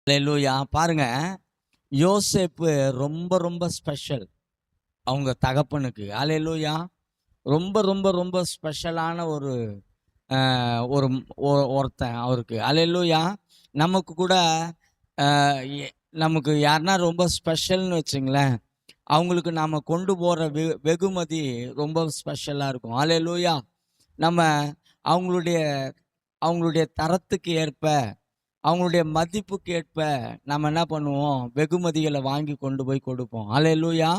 அல்லேலூயா. பாருங்க, யோசேப்பு ரொம்ப ரொம்ப ஸ்பெஷல் அவங்க தகப்பனுக்கு. அல்லேலூயா. ரொம்ப ரொம்ப ரொம்ப ஸ்பெஷலான ஒரு ஒரு ஒருத்தன் அவருக்கு. அல்லேலூயா. நமக்கு கூட நமக்கு யாருன்னா ரொம்ப ஸ்பெஷல்னு வச்சுங்களேன், அவங்களுக்கு நாம் கொண்டு போகிற வெகுமதி ரொம்ப ஸ்பெஷலாக இருக்கும். அல்லேலூயா. நம்ம அவங்களுடைய அவங்களுடைய தரத்துக்கு ஏற்ப, அவங்களுடைய மதிப்புக்கு ஏற்ப நம்ம என்ன பண்ணுவோம், வெகுமதிகளை வாங்கி கொண்டு போய் கொடுப்போம். அல்லேலூயா.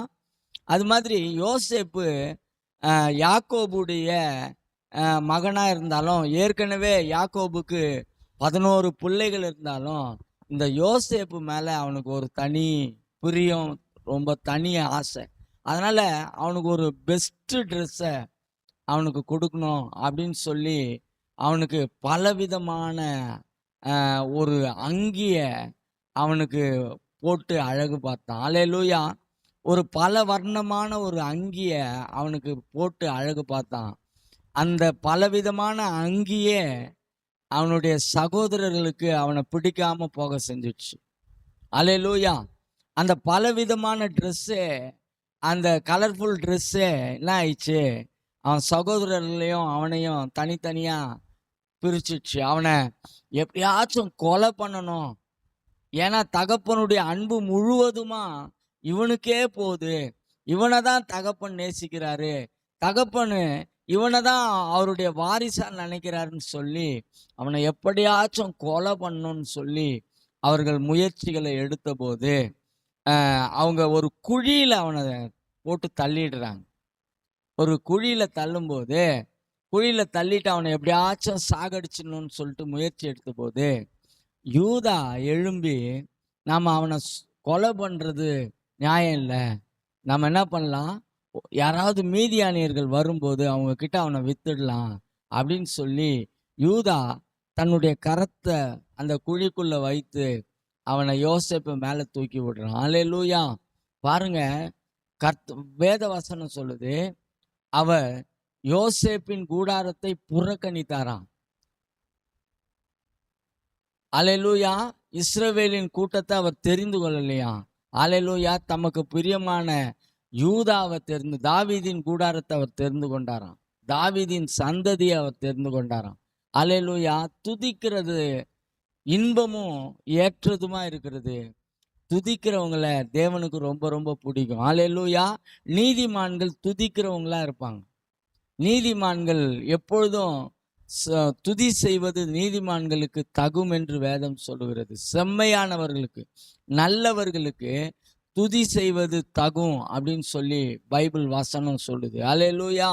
அது மாதிரி யோசேப்பு யாக்கோபுடைய மகனாக இருந்தாலும், ஏற்கனவே யாக்கோபுக்கு 11 பிள்ளைகள் இருந்தாலும், இந்த யோசேப்பு மேலே அவனுக்கு ஒரு தனி பிரியம், ரொம்ப தனி ஆசை. அதனால் அவனுக்கு ஒரு பெஸ்ட்டு ட்ரெஸ்ஸை அவனுக்கு கொடுக்கணும் அப்படின்னு சொல்லி அவனுக்கு பலவிதமான ஒரு அங்கியை அவனுக்கு போட்டு அழகு பார்த்தான். அல்லேலூயா. ஒரு பல வர்ணமான ஒரு அங்கியை அவனுக்கு போட்டு அழகு பார்த்தான். அந்த பலவிதமான அங்கியே அவனுடைய சகோதரர்களுக்கு அவனை பிடிக்காம போக செஞ்சிடுச்சு. அல்லேலூயா. அந்த பலவிதமான ட்ரெஸ்ஸு, அந்த கலர்ஃபுல் ட்ரெஸ்ஸு என்ன ஆயிடுச்சு, அவன் சகோதரர்களையும் அவனையும் தனித்தனியாக பிரிச்சிடுச்சு. அவனை எப்படியாச்சும் கொலை பண்ணணும். ஏன்னா தகப்பனுடைய அன்பு முழுவதுமா இவனுக்கே போகுது. இவனை தான் தகப்பன் நேசிக்கிறாரு, தகப்பனு இவனை தான் அவருடைய வாரிசா நினைக்கிறாருன்னு சொல்லி அவனை எப்படியாச்சும் கொலை பண்ணணும்னு சொல்லி அவர்கள் முயற்சிகளை எடுத்த போது அவங்க ஒரு குழியில் அவனை போட்டு தள்ளிடுறாங்க. ஒரு குழியில் தள்ளும்போது, குழியில் தள்ளிட்டு அவனை எப்படியாச்சும் சாகடிச்சிடணும்னு சொல்லிட்டு முயற்சி எடுத்த போது, யூதா எழும்பி நாம் அவனை கொலை பண்ணுறது நியாயம் இல்லை, நம்ம என்ன பண்ணலாம், யாராவது மீதியானியர்கள் வரும்போது அவங்க கிட்ட அவனை வித்துடலாம் அப்படின்னு சொல்லி யூதா தன்னுடைய கரத்தை அந்த குழிக்குள்ள வைத்து அவனை யோசேப்பு மேலே தூக்கி விடுறான். அல்லேலூயா. பாருங்க, வேத வசனம் சொல்லுது, அவர் யோசேப்பின் கூடாரத்தை புறக்கணித்தாராம். அல்லேலூயா. இஸ்ரவேலின் கூட்டத்தை அவர் தெரிந்து கொள்ளலையா. அல்லேலூயா. தமக்கு பிரியமான யூதாவை தாவீதின் கூடாரத்தை அவர் தெரிந்து கொண்டாராம். தாவீதின் சந்ததியை அவர் தெரிந்து கொண்டாராம். அல்லேலூயா. துதிக்கிறது இன்பமும் ஏற்றதுமா இருக்கிறது. துதிக்கிறவங்களை தேவனுக்கு ரொம்ப ரொம்ப பிடிக்கும். அல்லேலூயா. நீதிமான்கள் துதிக்கிறவங்களா இருப்பாங்க. நீதிமான்கள் எப்பொழுதும் துதி செய்வது நீதிமான்களுக்கு தகும் என்று வேதம் சொல்லுகிறது. செம்மையானவர்களுக்கு, நல்லவர்களுக்கு துதி செய்வது தகும் அப்படின்னு சொல்லி பைபிள் வசனம் சொல்லுது. அல்லேலூயா.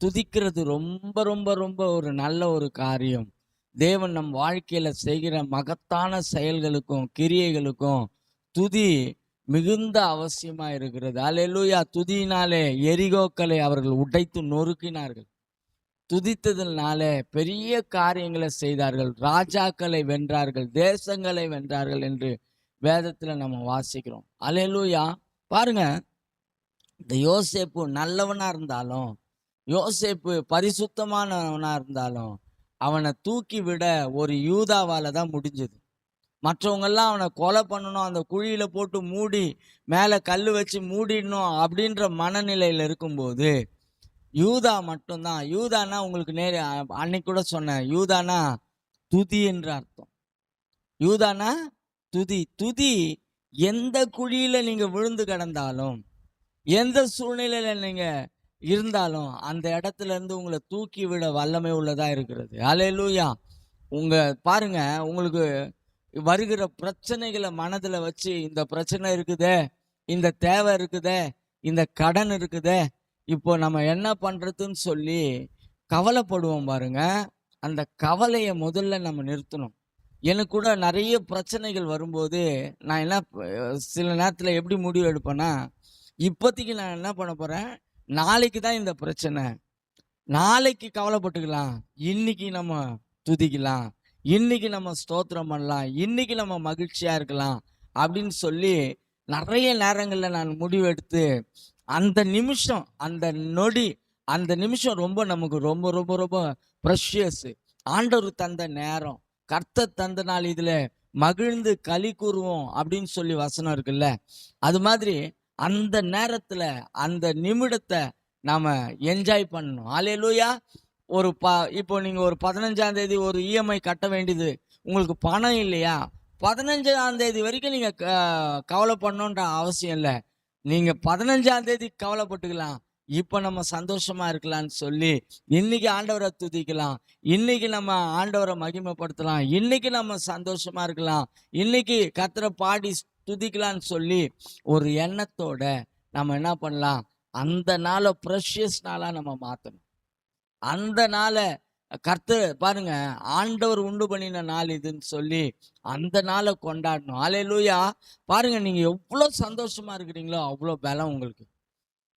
துதிக்கிறது ரொம்ப ரொம்ப ரொம்ப ஒரு நல்ல ஒரு காரியம். தேவன் நம் வாழ்க்கையில செய்கிற மகத்தான செயல்களுக்கும் கிரியைகளுக்கும் துதி மிகுந்த அவசியமா இருக்கிறது. அல்லேலூயா. துதியினாலே எரிகோக்களை அவர்கள் உடைத்து நொறுக்கினார்கள். துதித்ததினாலே பெரிய காரியங்களை செய்தார்கள், ராஜாக்களை வென்றார்கள், தேசங்களை வென்றார்கள் என்று வேதத்தில் நம்ம வாசிக்கிறோம். அல்லேலூயா. பாருங்க, இந்த யோசேப்பு நல்லவனா இருந்தாலும், யோசேப்பு பரிசுத்தமானவனா இருந்தாலும், அவனை தூக்கி விட ஒரு யூதாவால தான் முடிஞ்சது. மற்றவங்கெல்லாம் அவனை கொலை பண்ணணும், அந்த குழியில போட்டு மூடி மேலே கல் வச்சு மூடிடணும் அப்படின்ற மனநிலையில் இருக்கும்போது, யூதா மட்டும்தான். யூதானா உங்களுக்கு அன்னைக்கு கூட சொன்னேன், யூதானா துதி என்று அர்த்தம். யூதானா துதி. துதி எந்த குழியில நீங்க விழுந்து கிடந்தாலும், எந்த சூழ்நிலையில நீங்க இருந்தாலும், அந்த இடத்துல இருந்து உங்களை தூக்கி விட வல்லமை உள்ளதா இருக்கிறது. அல்லேலூயா. பாருங்க, உங்களுக்கு வருகிற பிரச்சனைகளை மனதுல வச்சு, இந்த பிரச்சனை இருக்குதே, இந்த தேவை இருக்குதே, இந்த கடன் இருக்குதே, இப்போ நம்ம என்ன பண்றதுன்னு சொல்லி கவலைப்படுவோம் பாருங்க. அந்த கவலையை முதல்ல நம்ம நிறுத்தணும். எனக்கு கூட நிறைய பிரச்சனைகள் வரும்போது நான் என்ன சில நேரத்தில் எப்படி முடிவு எடுப்பேன்னா, இப்போதைக்கு நான் என்ன பண்ண போகிறேன், நாளைக்கு தான் இந்த பிரச்சனை, நாளைக்கு கவலைப்பட்டுக்கலாம், இன்னைக்கு நம்ம துதிக்கலாம், இன்னைக்கு நம்ம ஸ்தோத்திரம் பண்ணலாம், இன்னைக்கு நம்ம மகிழ்ச்சியாக இருக்கலாம் அப்படின்னு சொல்லி நிறைய நேரங்களில் நான் முடிவு எடுத்து, அந்த நிமிஷம், அந்த நொடி, அந்த நிமிஷம் ரொம்ப நமக்கு ரொம்ப ரொம்ப ரொம்ப ப்ரெஷியஸ். ஆண்டவர் தந்த நேரம், கர்த்தர் தந்த நாள், இதில் மகிழ்ந்து களி கூறுவோம் அப்படின்னு சொல்லி வசனம் இருக்குல்ல. அது மாதிரி அந்த நேரத்துல அந்த நிமிடத்தை நாம என்ஜாய் பண்ணணும். ஹல்லேலூயா. இப்போ நீங்க ஒரு 15ஆம் தேதி ஒரு இஎம்ஐ கட்ட வேண்டியது, உங்களுக்கு பணம் இல்லையா, 15ஆம் தேதி வரைக்கும் நீங்க கவலைப்படணுன்ற அவசியம் இல்லை. நீங்க 15ஆம் தேதி கவலைப்பட்டுக்கலாம். இப்ப நம்ம சந்தோஷமா இருக்கலாம்னு சொல்லி இன்னைக்கு ஆண்டவரை துதிக்கலாம், இன்னைக்கு நம்ம ஆண்டவரை மகிமைப்படுத்தலாம், இன்னைக்கு நம்ம சந்தோஷமா இருக்கலாம், இன்னைக்கு கர்த்தரை பாடி துதிக்கலாம்னு சொல்லி ஒரு எண்ணத்தோட நம்ம என்ன பண்ணலாம், அந்த நாளை ப்ரெஷியஸ் நாளா நம்ம மாத்தணும். அந்த நாளை கர்த்தர் பாருங்க, ஆண்டவர் உண்டு பண்ணின நாள் இதுன்னு சொல்லி அந்த நாளை கொண்டாடணும். ஹல்லேலூயா. பாருங்க, நீங்க எவ்வளவு சந்தோஷமா இருக்கிறீங்களோ அவ்வளோ பலம் உங்களுக்கு.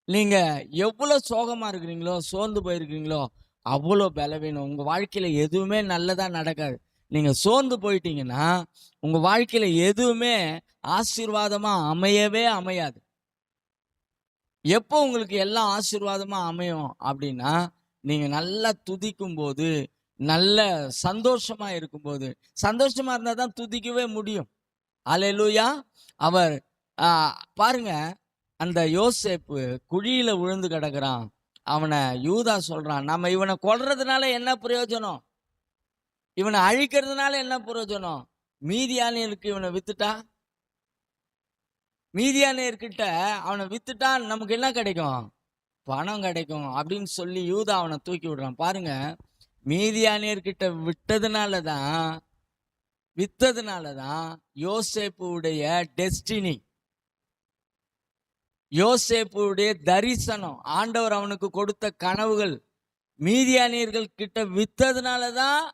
நீங்க எவ்வளவு சோகமா இருக்கிறீங்களோ, சோர்ந்து போயிருக்கிறீங்களோ அவ்வளோ பலவீனம். உங்க வாழ்க்கையில எதுவுமே நல்லதா நடக்காது. நீங்க சோர்ந்து போயிட்டீங்கன்னா உங்க வாழ்க்கையில எதுவுமே ஆசீர்வாதமா அமையவே அமையாது. எப்போ உங்களுக்கு எல்லாம் ஆசீர்வாதமா அமையும் அப்படின்னா, நீங்க நல்லா துதிக்கும் போது, நல்ல சந்தோஷமா இருக்கும்போது. சந்தோஷமா இருந்தா தான் துதிக்கவே முடியும். ஹல்லேலூயா. அவர் பாருங்க, அந்த யோசேப்பு குழியில விழுந்து கிடக்குறான். அவனை யூதா சொல்றான், நம்ம இவனை கொல்றதுனால என்ன பிரயோஜனம், இவனை அழிக்கிறதுனால என்ன பிரயோஜனம், மீதியானியருக்கு இவனை வித்துட்டா, மீதியானியர்கிட்ட அவனை வித்துட்டா நமக்கு என்ன கிடைக்கும், பணம் கிடைக்கும் அப்படின்னு சொல்லி யூதா அவனை தூக்கி விடுறான். பாருங்க, மீதியானியர்கிட்ட வித்ததுனாலதான் யோசேப்புடைய டெஸ்டினி, யோசேப்புடைய தரிசனம், ஆண்டவர் அவனுக்கு கொடுத்த கனவுகள் மீதியானியர்கள் கிட்ட வித்ததுனாலதான்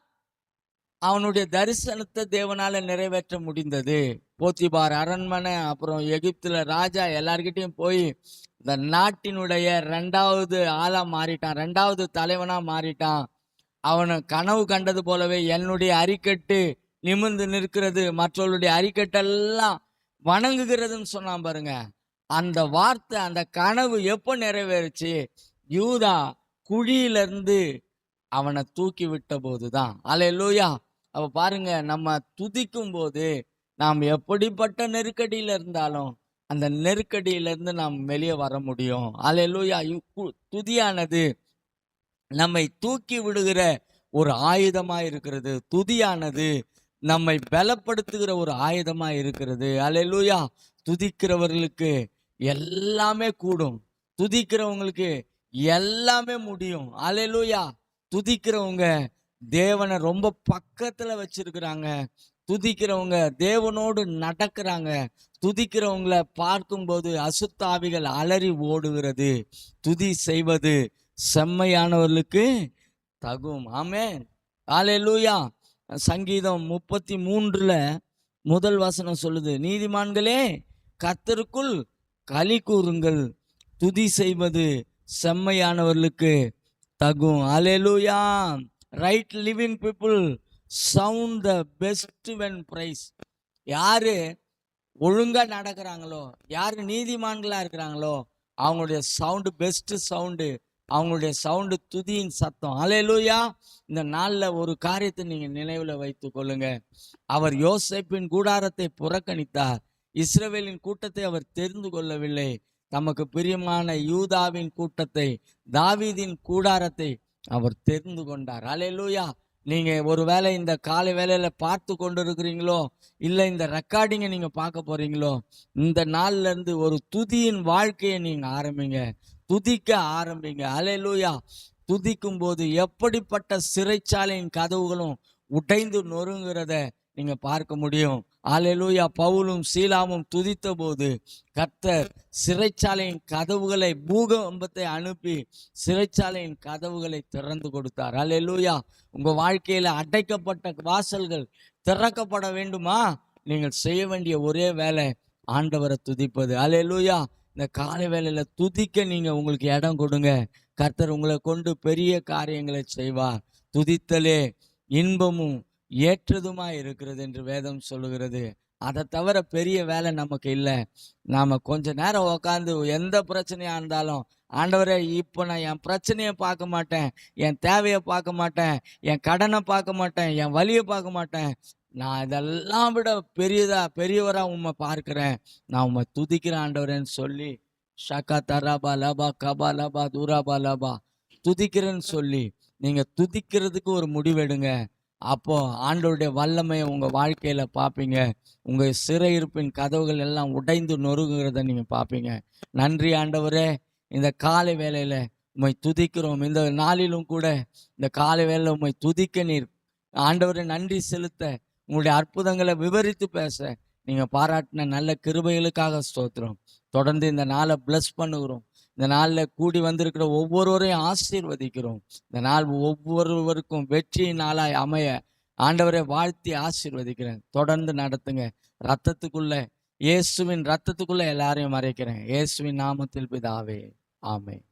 அவனுடைய தரிசனத்தை தேவனால நிறைவேற்ற முடிந்தது. போத்திபார் அரண்மனை, அப்புறம் எகிப்துல ராஜா, எல்லார்கிட்டையும் போய் இந்த நாட்டினுடைய 2வது ஆளா மாறிட்டான், 2வது தலைவனா மாறிட்டான். அவனை கனவு கண்டது போலவே என்னுடைய அரிக்கட்டு நிமிர்ந்து நிற்கிறது, மற்றவர்களுடைய அரிக்கட்டெல்லாம் வணங்குகிறதுன்னு சொன்னான் பாருங்க. அந்த வார்த்தை, அந்த கனவு எப்போ நிறைவேறுச்சு, யூதா குழியிலிருந்து அவனை தூக்கி விட்ட போதுதான். அல்லேலூயா. அப்ப பாருங்க, நம்ம துதிக்கும் போது நாம் எப்படிப்பட்ட நெருக்கடியில இருந்தாலும் அந்த நெருக்கடியிலிருந்து நாம் வெளியே வர முடியும். அல்லேலூயா. துதியானது நம்மை தூக்கி விடுகிற ஒரு ஆயுதமா இருக்கிறது. துதியானது நம்மை பலப்படுத்துகிற ஒரு ஆயுதமா இருக்கிறது. அல்லேலூயா. துதிக்கிறவர்களுக்கு எல்லாமே கூடும், துதிக்கிறவங்களுக்கு எல்லாமே முடியும். அல்லேலூயா. துதிக்கிறவங்க தேவனை ரொம்ப பக்கத்துல வச்சிருக்கிறாங்க, துதிக்கிறவங்க தேவனோடு நடக்கிறாங்க, துதிக்கிறவங்களை பார்க்கும்போது அசுத்தாவிகள் அலறி ஓடுகிறது. துதி செய்வது செம்மையானவர்களுக்கு தகும். ஆமென். அல்லேலூயா. சங்கீதம் 33ல முதல் வசனம் சொல்லுது, நீதிமான்களே கர்த்தருக்குள் களி கூறுங்கள், துதி செய்வது செம்மையானவர்களுக்கு தகும். அல்லேலூயா. Right living people sound the best when praise. யாரு ஒழுங்கா நடக்கிறாங்களோ, யாரு நீதிமான்களா இருக்கிறாங்களோ, அவங்களுடைய சவுண்டு பெஸ்ட் சவுண்டு, அவங்களுடைய சவுண்டு துதியின் சத்தம். அல்லேலூயா. இந்த நாள்ல ஒரு காரியத்தை நீங்க நினைவுல வைத்துக் கொள்ளுங்க. அவர் யோசேப்பின் கூடாரத்தை புறக்கணித்தார், இஸ்ரவேலின் கூட்டத்தை அவர் தெரிந்து கொள்ளவில்லை. தமக்கு பிரியமான யூதாவின் கூட்டத்தை, தாவீதின் கூடாரத்தை அவர் தெரிந்து கொண்டார். அல்லேலூயா. நீங்க ஒருவேளை இந்த காலை வேளையில பார்த்து கொண்டு இருக்கிறீங்களோ, இல்லை இந்த ரெக்கார்டிங்கை நீங்க பார்க்க போறீங்களோ, இந்த நாள்ல இருந்து ஒரு துதியின் வாழ்க்கையை நீங்க ஆரம்பிங்க, துதிக்க ஆரம்பிங்க. அல்லேலூயா. துதிக்கும் போது எப்படிப்பட்ட சிறைச்சாலையின் கதவுகளும் உடைந்து நொறுங்கிறத நீங்க பார்க்க முடியும். அல்லேலூயா. பவுலும் சீலாவும் துதித்த போது கர்த்தர் சிறைச்சாலையின் கதவுகளை, பூகம்பத்தை அனுப்பி சிறைச்சாலையின் கதவுகளை திறந்து கொடுத்தார். அல்லேலூயா. உங்க வாழ்க்கையில அடைக்கப்பட்ட வாசல்கள் திறக்கப்பட வேண்டுமா, நீங்கள் செய்ய வேண்டிய ஒரே வேலை ஆண்டவரை துதிப்பது. அல்லேலூயா. இந்த காலை வேளையில துதிக்க நீங்க உங்களுக்கு இடம் கொடுங்க. கர்த்தர் உங்களை கொண்டு பெரிய காரியங்களை செய்வார். துதித்தலே இன்பமும் ஏற்றதுமா இருக்கிறது என்று வேதம் சொல்லுகிறது. அதை தவிர பெரிய வேலை நமக்கு இல்லை. நாம கொஞ்ச நேரம் உக்காந்து எந்த பிரச்சனையா இருந்தாலும், ஆண்டவரே இப்போ நான் என் பிரச்சனையை பார்க்க மாட்டேன், என் தேவையை பார்க்க மாட்டேன், என் கடனை பார்க்க மாட்டேன், என் வலியை பார்க்க மாட்டேன், நான் இதெல்லாம் விட பெரியவரா உம்மை பார்க்கிறேன், நான் உம்மை துதிக்கிறேன் ஆண்டவரேன்னு சொல்லி ஷகா தராபா லபா கபா லபா தூராபா லபா துதிக்கிறேன்னு சொல்லி நீங்க துதிக்கிறதுக்கு ஒரு முடிவெடுங்க. அப்போ ஆண்டவருடைய வல்லமையை உங்க வாழ்க்கையில பார்ப்பீங்க. உங்க சிறையிருப்பின் கதவுகள் எல்லாம் உடைந்து நொறுங்குகிறத நீங்க பார்ப்பீங்க. நன்றி ஆண்டவரே, இந்த காலை வேளையில உம்மை துதிக்கிறோம். இந்த நாளிலும் கூட இந்த காலை வேளையில உம்மை துதிக்க நீர் ஆண்டவரை நன்றி செலுத்த, உங்களுடைய அற்புதங்களை விவரித்து பேச நீங்க பாராட்டின நல்ல கிருபைகளுக்காக ஸ்தோத்திரம். தொடர்ந்து இந்த நாளை பிளஸ் பண்ணுகிறோம். இந்த நாளில் கூடி வந்திருக்கிற ஒவ்வொருவரையும் ஆசீர்வதிக்கிறோம். இந்த நாள் ஒவ்வொருவருக்கும் வெற்றி நாளாய் அமைய ஆண்டவரை வாழ்த்தி ஆசீர்வதிக்கிறேன். தொடர்ந்து நடத்துங்க. இயேசுவின் ரத்தத்துக்குள்ள எல்லாரையும் மறைக்கிறேன். இயேசுவின் நாமத்தில் பிதாவே, ஆமென்.